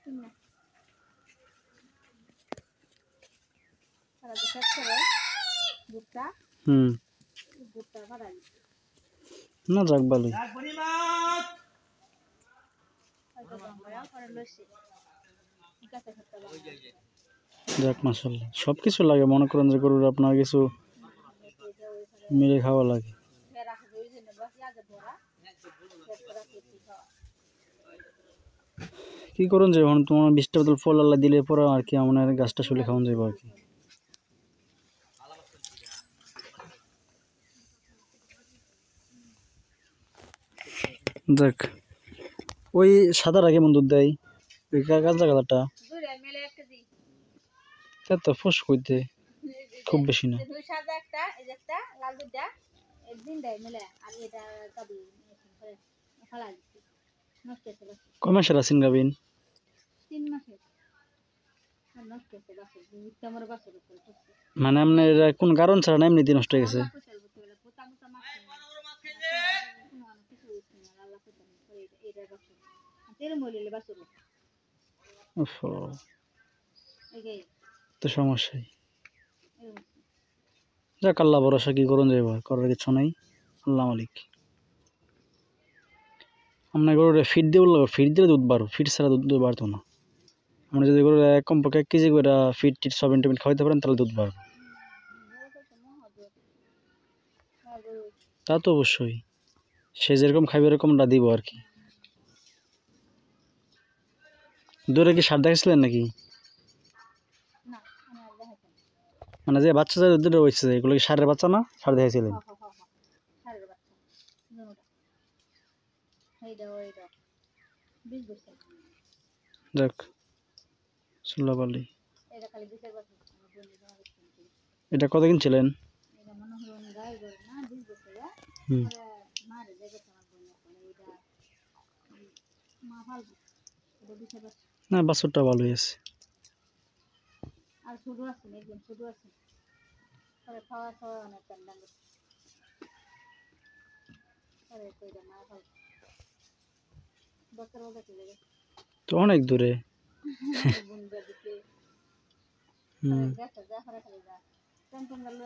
না সারা দেশে করে ভুট্টা ভুট্টা বাড়াই না যাক ভালোই যাক মাশাআল্লাহ সবকিছু লাগে মনে করেন যে গরুর আপনার কিছু মিলে খাওয়া লাগে কি করুন যে এখন তোমার 20টা বোতল ফল আল্লাহ দিলে পরে আর কি আমার গাছটা শুলে খাওয়ান যাবে আর কি দেখ ওই সাদা রাখে মন দুধ দেয় ওই কাঁচা কালারটা তো ফস কইতে খুব বেশি না কয় মাসের আছেন গাবিন 3 মাসের মানে আপনার কোন কারণ ছাড়া না এমনিতে নষ্ট হয়ে গেছে তো সমস্যাই যাক আল্লাহ ভরসা কি করুন যাইব করার কিছু নাই আল্লাহ মালিক আপনার গরুরে ফিট দিয়ে বললো ফিট দিলে দুধ বাড়ো ফিট ছাড়া দুধ বাড়তো না আমরা যদি গরু কমপক্ষে 1 কেজি করে ফিট টিট সব ইন্টারমিট খাওয়াইতে পারেন তাহলে দুধ বাড়বে তা তো অবশ্যই সে যেরকম খাইবে এরকমটা দিব আর কি দূরে কি সার দেখাচ্ছিলেন নাকি মানে যে বাচ্চা যে দুটো হয়েছে এগুলো কি সারের বাচ্চা না সার দেখাইছিলেন যাক সুল্লাহ আলী এটা কত কিনছিলেন না বাছুরটা ভালোই আছে আর ছোট আছে একদম ছোট আছে পরে খাওয়া খাওয়া অনেক ঠান্ডা পরে কইরা মা খাও বছর বছর চলে গেছে তো অনেক দূরে বন্ধুদের দিকে যা যা খারাপ হয়ে যা টেনশন গেল